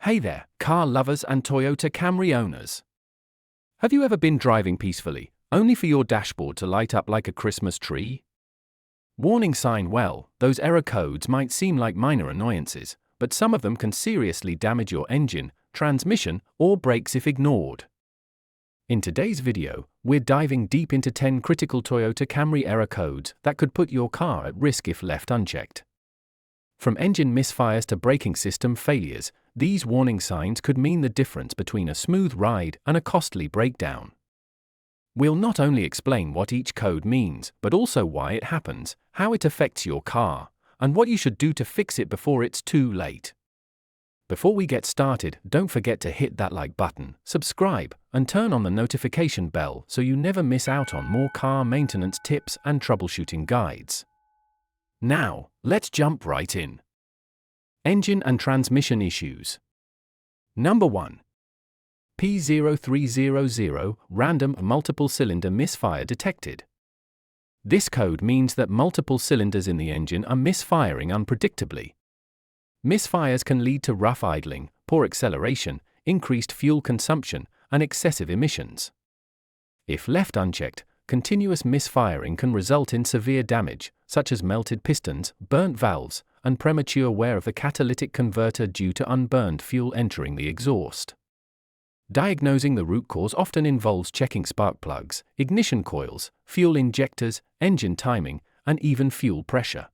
Hey there, car lovers and Toyota Camry owners. Have you ever been driving peacefully, only for your dashboard to light up like a Christmas tree? Warning sign: well, those error codes might seem like minor annoyances, but some of them can seriously damage your engine, transmission, or brakes if ignored. In today's video, we're diving deep into 10 critical Toyota Camry error codes that could put your car at risk if left unchecked. From engine misfires to braking system failures, these warning signs could mean the difference between a smooth ride and a costly breakdown. We'll not only explain what each code means, but also why it happens, how it affects your car, and what you should do to fix it before it's too late. Before we get started, don't forget to hit that like button, subscribe, and turn on the notification bell so you never miss out on more car maintenance tips and troubleshooting guides. Now, let's jump right in. Engine and transmission issues. Number 1. P0300 random multiple cylinder misfire detected. This code means that multiple cylinders in the engine are misfiring unpredictably. Misfires can lead to rough idling, poor acceleration, increased fuel consumption, and excessive emissions. If left unchecked, continuous misfiring can result in severe damage, such as melted pistons, burnt valves, and premature wear of the catalytic converter due to unburned fuel entering the exhaust. Diagnosing the root cause often involves checking spark plugs, ignition coils, fuel injectors, engine timing, and even fuel pressure.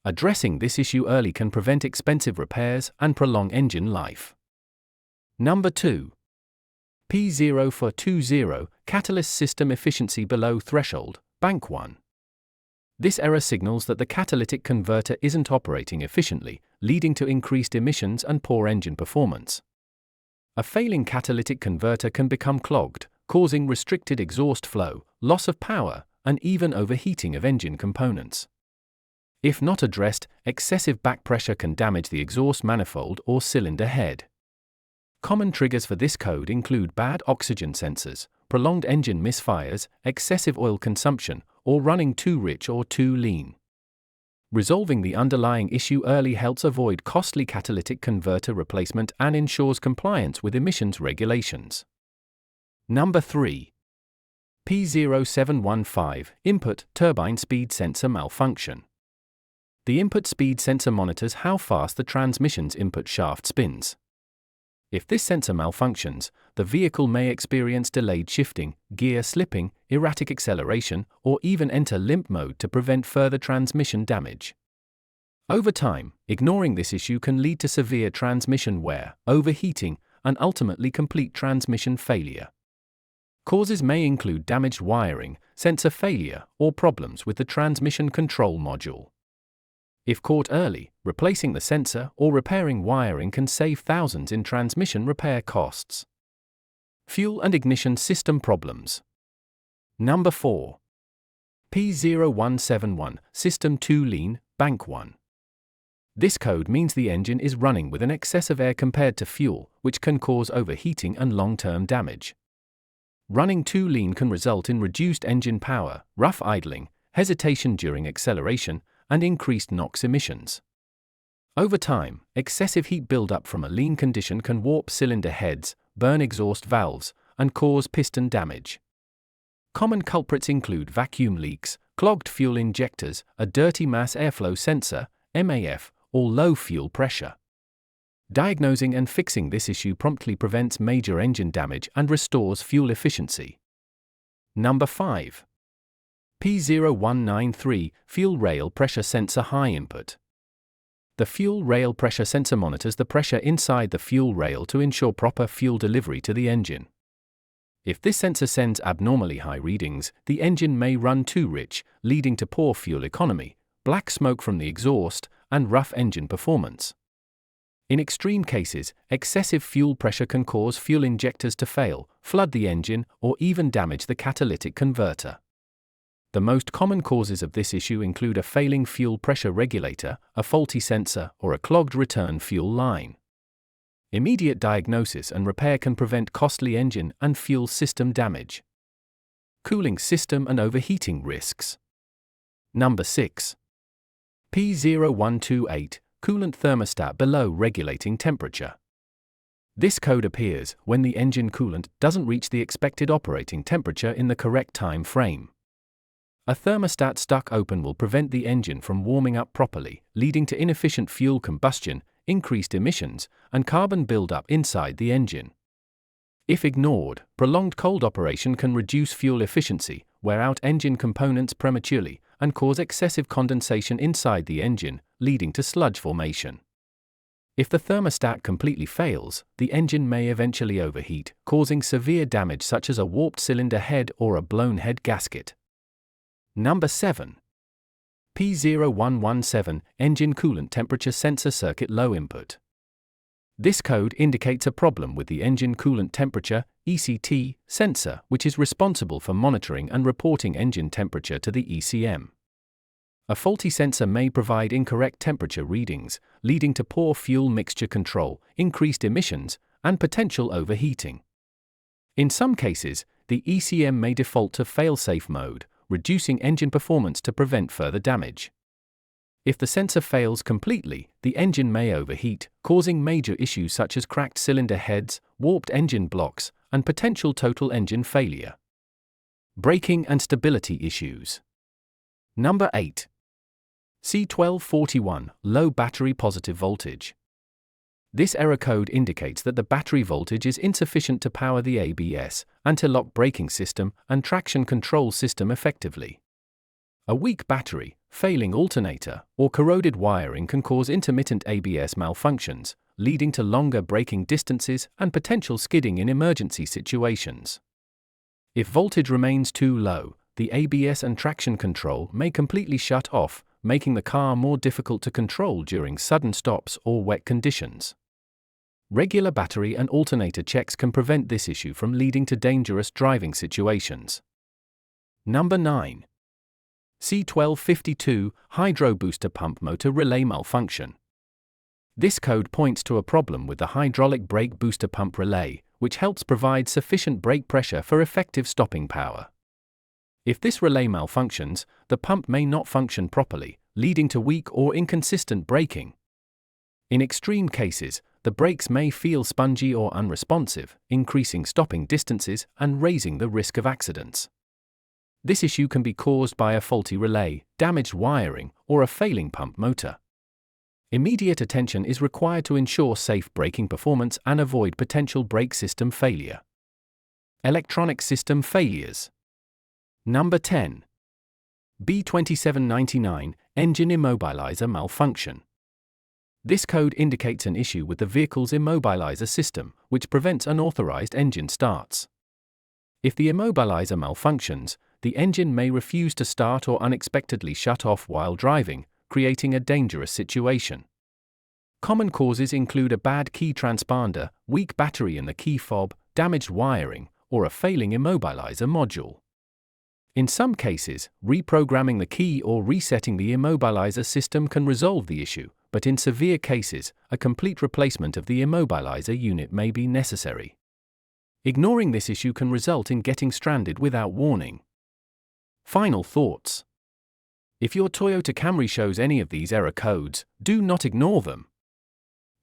Addressing this issue early can prevent expensive repairs and prolong engine life. Number 2. P0420 catalyst system efficiency below threshold, bank 1. This error signals that the catalytic converter isn't operating efficiently, leading to increased emissions and poor engine performance. A failing catalytic converter can become clogged, causing restricted exhaust flow, loss of power, and even overheating of engine components. If not addressed, excessive back pressure can damage the exhaust manifold or cylinder head. Common triggers for this code include bad oxygen sensors, prolonged engine misfires, excessive oil consumption, or running too rich or too lean. Resolving the underlying issue early helps avoid costly catalytic converter replacement and ensures compliance with emissions regulations. Number 3. P0715 input turbine speed sensor malfunction. The input speed sensor monitors how fast the transmission's input shaft spins. If this sensor malfunctions, the vehicle may experience delayed shifting, gear slipping, erratic acceleration, or even enter limp mode to prevent further transmission damage. Over time, ignoring this issue can lead to severe transmission wear, overheating, and ultimately complete transmission failure. Causes may include damaged wiring, sensor failure, or problems with the transmission control module. If caught early, replacing the sensor or repairing wiring can save thousands in transmission repair costs. Fuel and ignition system problems. Number 4. P0171 System 2 lean, bank 1. This code means the engine is running with an excess of air compared to fuel, which can cause overheating and long-term damage. Running too lean can result in reduced engine power, rough idling, hesitation during acceleration, and increased NOx emissions. Over time, excessive heat buildup from a lean condition can warp cylinder heads, burn exhaust valves, and cause piston damage. Common culprits include vacuum leaks, clogged fuel injectors, a dirty mass airflow sensor, MAF, or low fuel pressure. Diagnosing and fixing this issue promptly prevents major engine damage and restores fuel efficiency. Number 5. P0193 Fuel Rail Pressure Sensor High Input. The fuel rail pressure sensor monitors the pressure inside the fuel rail to ensure proper fuel delivery to the engine. If this sensor sends abnormally high readings, the engine may run too rich, leading to poor fuel economy, black smoke from the exhaust, and rough engine performance. In extreme cases, excessive fuel pressure can cause fuel injectors to fail, flood the engine, or even damage the catalytic converter. The most common causes of this issue include a failing fuel pressure regulator, a faulty sensor, or a clogged return fuel line. Immediate diagnosis and repair can prevent costly engine and fuel system damage. Cooling system and overheating risks. Number 6. P0128 Coolant thermostat below regulating temperature. This code appears when the engine coolant doesn't reach the expected operating temperature in the correct time frame. A thermostat stuck open will prevent the engine from warming up properly, leading to inefficient fuel combustion, increased emissions, and carbon buildup inside the engine. If ignored, prolonged cold operation can reduce fuel efficiency, wear out engine components prematurely, and cause excessive condensation inside the engine, leading to sludge formation. If the thermostat completely fails, the engine may eventually overheat, causing severe damage such as a warped cylinder head or a blown head gasket. Number 7. P0117 Engine Coolant Temperature Sensor Circuit Low Input. This code indicates a problem with the engine coolant temperature (ECT) sensor, which is responsible for monitoring and reporting engine temperature to the ECM. A faulty sensor may provide incorrect temperature readings, leading to poor fuel mixture control, increased emissions, and potential overheating. In some cases, the ECM may default to fail-safe mode, reducing engine performance to prevent further damage. If the sensor fails completely, the engine may overheat, causing major issues such as cracked cylinder heads, warped engine blocks, and potential total engine failure. Braking and stability issues. Number 8. C1241 Low Battery Positive Voltage. This error code indicates that the battery voltage is insufficient to power the ABS, anti-lock braking system, and traction control system effectively. A weak battery, failing alternator, or corroded wiring can cause intermittent ABS malfunctions, leading to longer braking distances and potential skidding in emergency situations. If voltage remains too low, the ABS and traction control may completely shut off, making the car more difficult to control during sudden stops or wet conditions. Regular battery and alternator checks can prevent this issue from leading to dangerous driving situations. Number 9. C1252 Hydro Booster Pump Motor Relay Malfunction. This code points to a problem with the hydraulic brake booster pump relay, which helps provide sufficient brake pressure for effective stopping power. If this relay malfunctions, the pump may not function properly, leading to weak or inconsistent braking. In extreme cases, the brakes may feel spongy or unresponsive, increasing stopping distances and raising the risk of accidents. This issue can be caused by a faulty relay, damaged wiring, or a failing pump motor. Immediate attention is required to ensure safe braking performance and avoid potential brake system failure. Electronic system failures. Number 10. B2799 Engine Immobilizer Malfunction. This code indicates an issue with the vehicle's immobilizer system, which prevents unauthorized engine starts. If the immobilizer malfunctions, the engine may refuse to start or unexpectedly shut off while driving, creating a dangerous situation. Common causes include a bad key transponder, weak battery in the key fob, damaged wiring, or a failing immobilizer module. In some cases, reprogramming the key or resetting the immobilizer system can resolve the issue, but in severe cases, a complete replacement of the immobilizer unit may be necessary. Ignoring this issue can result in getting stranded without warning. Final thoughts. If your Toyota Camry shows any of these error codes, do not ignore them.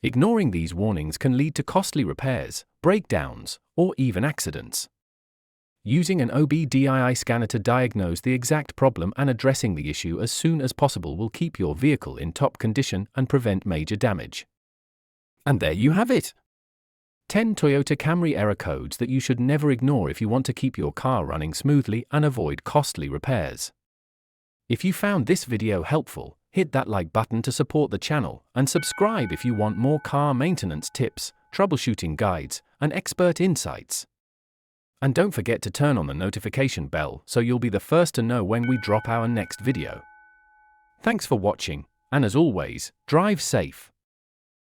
Ignoring these warnings can lead to costly repairs, breakdowns, or even accidents. Using an OBDII scanner to diagnose the exact problem and addressing the issue as soon as possible will keep your vehicle in top condition and prevent major damage. And there you have it! 10 Toyota Camry error codes that you should never ignore if you want to keep your car running smoothly and avoid costly repairs. If you found this video helpful, hit that like button to support the channel and subscribe if you want more car maintenance tips, troubleshooting guides, and expert insights. And don't forget to turn on the notification bell so you'll be the first to know when we drop our next video. Thanks for watching, and as always, drive safe.